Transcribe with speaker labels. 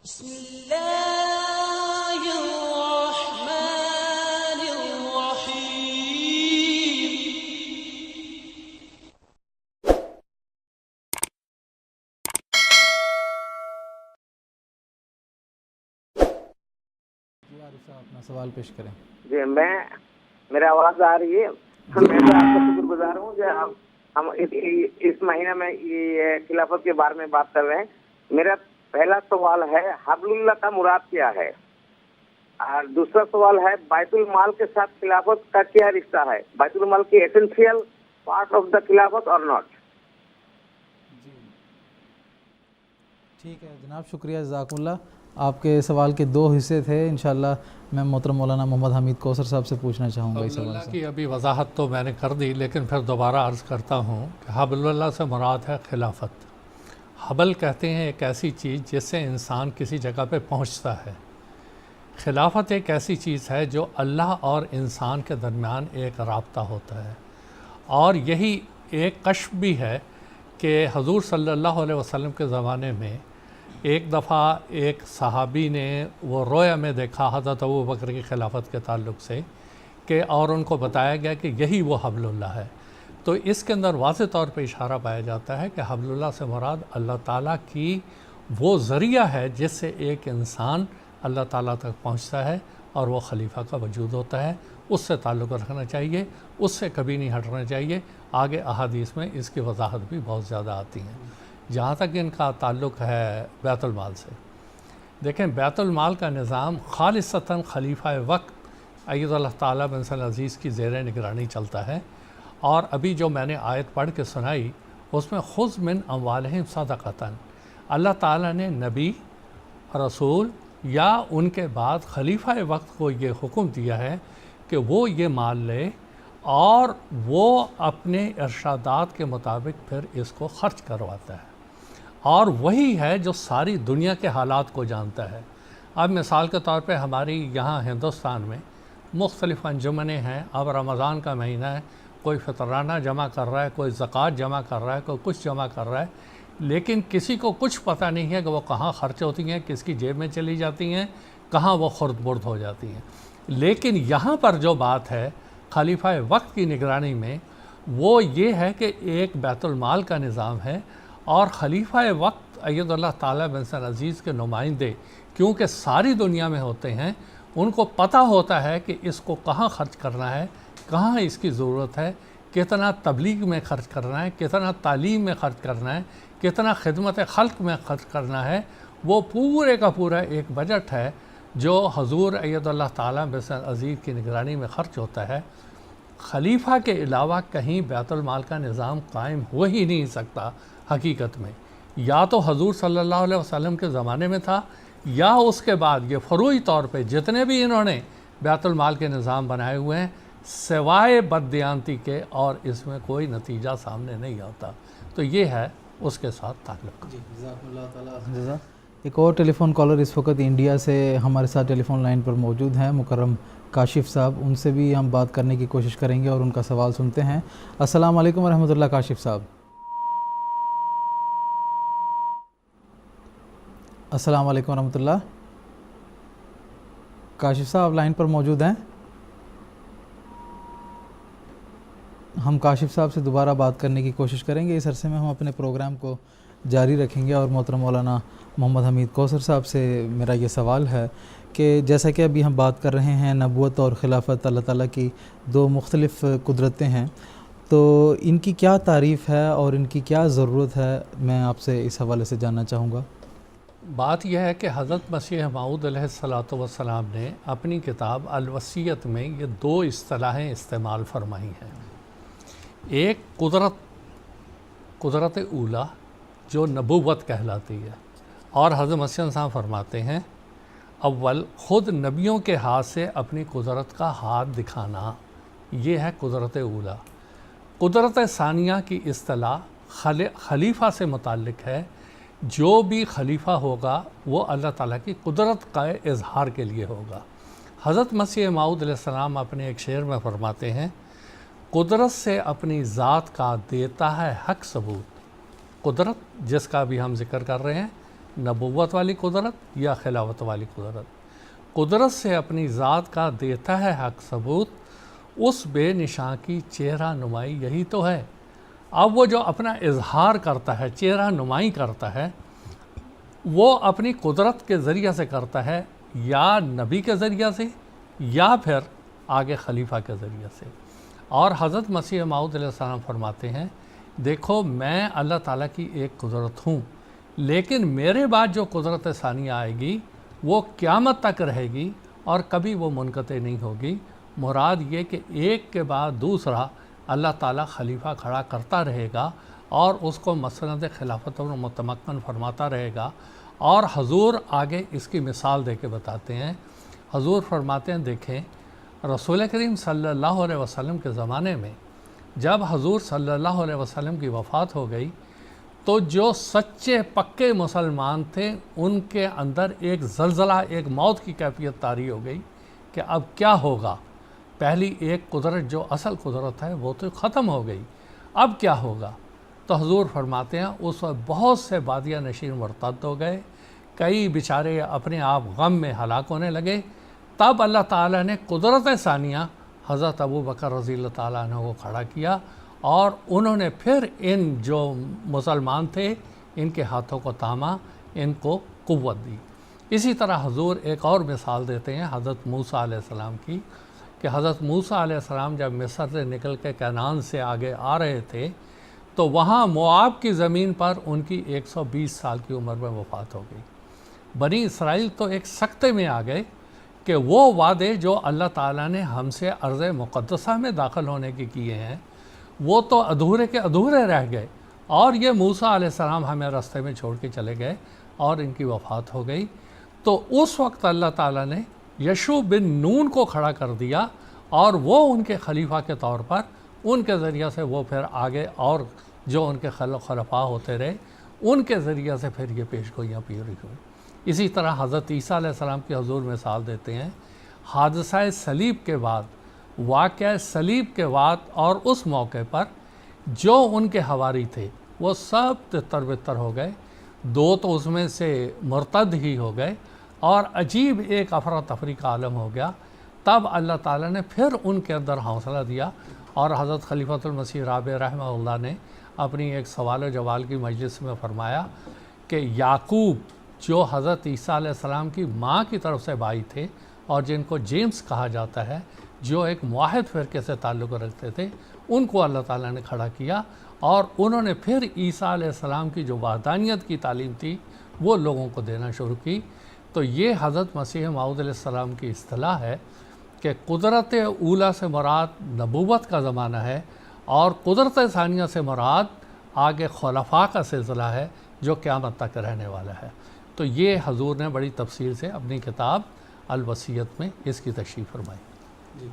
Speaker 1: بسم الله الرحمن الرحيم.
Speaker 2: اپنا سوال پیش کریں.
Speaker 3: جی میرا آواز آ رہی ہے. میں تو آپ کا شکر گزار ہوں کہ ہم اس مہینے میں یہ خلافت کے بارے میں بات کر رہے ہیں. میرا پہلا سوال ہے حبل اللہ کا مراد کیا ہے، اور دوسرا سوال ہے بیت المال کے ساتھ خلافت کا کیا رشتہ ہے، بیت المال کی ایسنشیل پارٹ آف دا خلافت اور ناٹ.
Speaker 2: جی ٹھیک ہے جناب، شکریہ، جزاکم اللہ. آپ کے سوال کے دو حصے تھے. انشاءاللہ میں محترم مولانا محمد حمید کوثر صاحب سے پوچھنا چاہوں گا اس سوال سے.
Speaker 4: کی ابھی وضاحت تو میں نے کر دی، لیکن پھر دوبارہ عرض کرتا ہوں کہ حبل اللہ سے مراد ہے خلافت. حبل کہتے ہیں ایک ایسی چیز جس سے انسان کسی جگہ پہ پہنچتا ہے. خلافت ایک ایسی چیز ہے جو اللہ اور انسان کے درمیان ایک رابطہ ہوتا ہے، اور یہی ایک کشف بھی ہے کہ حضور صلی اللہ علیہ وسلم کے زمانے میں ایک دفعہ ایک صحابی نے وہ رویا میں دیکھا حضرت ابوبکر کی خلافت کے تعلق سے کہ اور ان کو بتایا گیا کہ یہی وہ حبل اللہ ہے. تو اس کے اندر واضح طور پہ اشارہ پایا جاتا ہے کہ حبل اللہ سے مراد اللہ تعالیٰ کی وہ ذریعہ ہے جس سے ایک انسان اللہ تعالیٰ تک پہنچتا ہے، اور وہ خلیفہ کا وجود ہوتا ہے. اس سے تعلق رکھنا چاہیے، اس سے کبھی نہیں ہٹنا چاہیے. آگے احادیث میں اس کی وضاحت بھی بہت زیادہ آتی ہیں. جہاں تک ان کا تعلق ہے بیت المال سے، دیکھیں بیت المال کا نظام خالصتاً خلیفہ وقت اید اللہ تعالیٰ بن صلی عزیز کی زیر نگرانی چلتا ہے. اور ابھی جو میں نے آیت پڑھ کے سنائی اس میں خذ من اموالہم صدقۃ، اللہ تعالیٰ نے نبی، رسول یا ان کے بعد خلیفہ وقت کو یہ حکم دیا ہے کہ وہ یہ مال لے اور وہ اپنے ارشادات کے مطابق پھر اس کو خرچ کرواتا ہے. اور وہی ہے جو ساری دنیا کے حالات کو جانتا ہے. اب مثال کے طور پہ ہماری یہاں ہندوستان میں مختلف انجمنیں ہیں. اب رمضان کا مہینہ ہے، کوئی فطرانہ جمع کر رہا ہے، کوئی زکوٰۃ جمع کر رہا ہے، کوئی کچھ جمع کر رہا ہے، لیکن کسی کو کچھ پتہ نہیں ہے کہ وہ کہاں خرچ ہوتی ہیں، کس کی جیب میں چلی جاتی ہیں، کہاں وہ خرد برد ہو جاتی ہیں. لیکن یہاں پر جو بات ہے خلیفہ وقت کی نگرانی میں، وہ یہ ہے کہ ایک بیت المال کا نظام ہے، اور خلیفہ وقت اید اللہ تعالیٰ بن صلی عزیز کے نمائندے کیونکہ ساری دنیا میں ہوتے ہیں، ان کو پتہ ہوتا ہے کہ اس کو کہاں خرچ کرنا ہے، کہاں اس کی ضرورت ہے، کتنا تبلیغ میں خرچ کرنا ہے، کتنا تعلیم میں خرچ کرنا ہے، کتنا خدمت خلق میں خرچ کرنا ہے. وہ پورے کا پورا ایک بجٹ ہے جو حضور اید اللہ تعالیٰ بن صلی عزیز کی نگرانی میں خرچ ہوتا ہے. خلیفہ کے علاوہ کہیں بیت المال کا نظام قائم ہو ہی نہیں سکتا حقیقت میں. یا تو حضور صلی اللہ علیہ وسلم کے زمانے میں تھا، یا اس کے بعد یہ فروعی طور پہ جتنے بھی انہوں نے بیت المال کے نظام بنائے ہوئے ہیں سوائے بددیانتی کے، اور اس میں کوئی نتیجہ سامنے نہیں آتا. تو یہ ہے اس کے ساتھ تعلق.
Speaker 2: جی جزاکم اللہ تعالیٰ جزا. ایک اور ٹیلی فون کالر اس وقت انڈیا سے ہمارے ساتھ ٹیلی فون لائن پر موجود ہیں، مکرم کاشف صاحب. ان سے بھی ہم بات کرنے کی کوشش کریں گے اور ان کا سوال سنتے ہیں. السلام علیکم ورحمۃ اللہ. کاشف صاحب السلام علیکم ورحمۃ اللہ. کاشف صاحب لائن پر موجود ہیں؟ ہم کاشف صاحب سے دوبارہ بات کرنے کی کوشش کریں گے. اس عرصے میں ہم اپنے پروگرام کو جاری رکھیں گے. اور محترم مولانا محمد حمید کوثر صاحب سے میرا یہ سوال ہے کہ جیسا کہ ابھی ہم بات کر رہے ہیں نبوت اور خلافت اللہ تعالیٰ کی دو مختلف قدرتیں ہیں، تو ان کی کیا تعریف ہے اور ان کی کیا ضرورت ہے، میں آپ سے اس حوالے سے جاننا چاہوں گا.
Speaker 4: بات یہ ہے کہ حضرت مسیح موعود علیہ السلام نے اپنی کتاب الوصیت میں یہ دو اصطلاحیں استعمال فرمائی ہیں. ایک قدرت اولا جو نبوت کہلاتی ہے، اور حضرت مسیح صاحب فرماتے ہیں اول خود نبیوں کے ہاتھ سے اپنی قدرت کا ہاتھ دکھانا، یہ ہے قدرت اولا. قدرت ثانیہ کی اصطلاح خلیفہ سے متعلق ہے. جو بھی خلیفہ ہوگا وہ اللہ تعالیٰ کی قدرت کا اظہار کے لیے ہوگا. حضرت مسیح موعود علیہ السلام اپنے ایک شعر میں فرماتے ہیں قدرت سے اپنی ذات کا دیتا ہے حق ثبوت. قدرت جس کا بھی ہم ذکر کر رہے ہیں نبوت والی قدرت یا خلافت والی قدرت؟ قدرت سے اپنی ذات کا دیتا ہے حق ثبوت، اس بے نشاں کی چہرہ نمائی یہی تو ہے۔ اب وہ جو اپنا اظہار کرتا ہے، چہرہ نمائی کرتا ہے، وہ اپنی قدرت کے ذریعہ سے کرتا ہے، یا نبی کے ذریعہ سے یا پھر آگے خلیفہ کے ذریعہ سے۔ اور حضرت مسیح موعود علیہ السلام فرماتے ہیں، دیکھو میں اللہ تعالیٰ کی ایک قدرت ہوں، لیکن میرے بعد جو قدرت ثانیہ آئے گی وہ قیامت تک رہے گی اور کبھی وہ منقطع نہیں ہوگی۔ مراد یہ کہ ایک کے بعد دوسرا اللہ تعالیٰ خلیفہ کھڑا کرتا رہے گا اور اس کو مسند خلافت اور متمکن فرماتا رہے گا۔ اور حضور آگے اس کی مثال دے کے بتاتے ہیں۔ حضور فرماتے ہیں، دیکھیں رسول کریم صلی اللہ علیہ وسلم کے زمانے میں جب حضور صلی اللہ علیہ وسلم کی وفات ہو گئی تو جو سچے پکے مسلمان تھے ان کے اندر ایک زلزلہ، ایک موت کی کیفیت طاری ہو گئی کہ اب کیا ہوگا۔ پہلی ایک قدرت جو اصل قدرت ہے وہ تو ختم ہو گئی، اب کیا ہوگا؟ تو حضور فرماتے ہیں اس وقت بہت سے بادیہ نشین مرتد ہو گئے، کئی بیچارے اپنے آپ غم میں ہلاک ہونے لگے۔ تب اللہ تعالیٰ نے قدرت ثانیہ حضرت ابو بکر رضی اللہ تعالیٰ عنہ کو کھڑا کیا اور انہوں نے پھر ان جو مسلمان تھے ان کے ہاتھوں کو تھاما، ان کو قوت دی۔ اسی طرح حضور ایک اور مثال دیتے ہیں حضرت موسیٰ علیہ السلام کی، کہ حضرت موسیٰ علیہ السلام جب مصر سے نکل کے کنعان سے آگے آ رہے تھے تو وہاں موآب کی زمین پر ان کی 120 سال کی عمر میں وفات ہو گئی۔ بنی اسرائیل تو ایک سکتے میں آ گئے کہ وہ وعدے جو اللہ تعالیٰ نے ہم سے ارض مقدسہ میں داخل ہونے کے کیے ہیں وہ تو ادھورے کے ادھورے رہ گئے، اور یہ موسیٰ علیہ السلام ہمیں راستے میں چھوڑ کے چلے گئے اور ان کی وفات ہو گئی۔ تو اس وقت اللہ تعالیٰ نے یشوع بن نون کو کھڑا کر دیا اور وہ ان کے خلیفہ کے طور پر ان کے ذریعہ سے وہ پھر آگے اور جو ان کے خلفاء ہوتے رہے ان کے ذریعہ سے پھر یہ پیش گوئیاں پوری ہوئی۔ اسی طرح حضرت عیسیٰ علیہ السلام کی حضور مثال دیتے ہیں، حادثہ صلیب کے بعد، واقعہ صلیب کے بعد اور اس موقع پر جو ان کے حواری تھے وہ سب تتر بتر ہو گئے، دو تو اس میں سے مرتد ہی ہو گئے اور عجیب ایک افراتفری کا عالم ہو گیا۔ تب اللہ تعالیٰ نے پھر ان کے اندر حوصلہ دیا اور حضرت خلیفۃ المسیح رابع رحمہ اللہ نے اپنی ایک سوال و جواب کی مجلس میں فرمایا کہ یعقوب جو حضرت عیسیٰ علیہ السلام کی ماں کی طرف سے بھائی تھے اور جن کو جیمز کہا جاتا ہے، جو ایک موحد فرقے سے تعلق رکھتے تھے، ان کو اللہ تعالیٰ نے کھڑا کیا اور انہوں نے پھر عیسیٰ علیہ السلام کی جو وحدانیت کی تعلیم تھی وہ لوگوں کو دینا شروع کی۔ تو یہ حضرت مسیح موعود علیہ السلام کی اصطلاح ہے کہ قدرت اولیٰ سے مراد نبوت کا زمانہ ہے اور قدرت ثانیہ سے مراد آگے خلفاء کا سلسلہ ہے جو قیامت تک رہنے والا ہے۔ تو یہ حضور نے بڑی تفصیل سے اپنی کتاب الوصیت میں اس کی تشریح فرمائی۔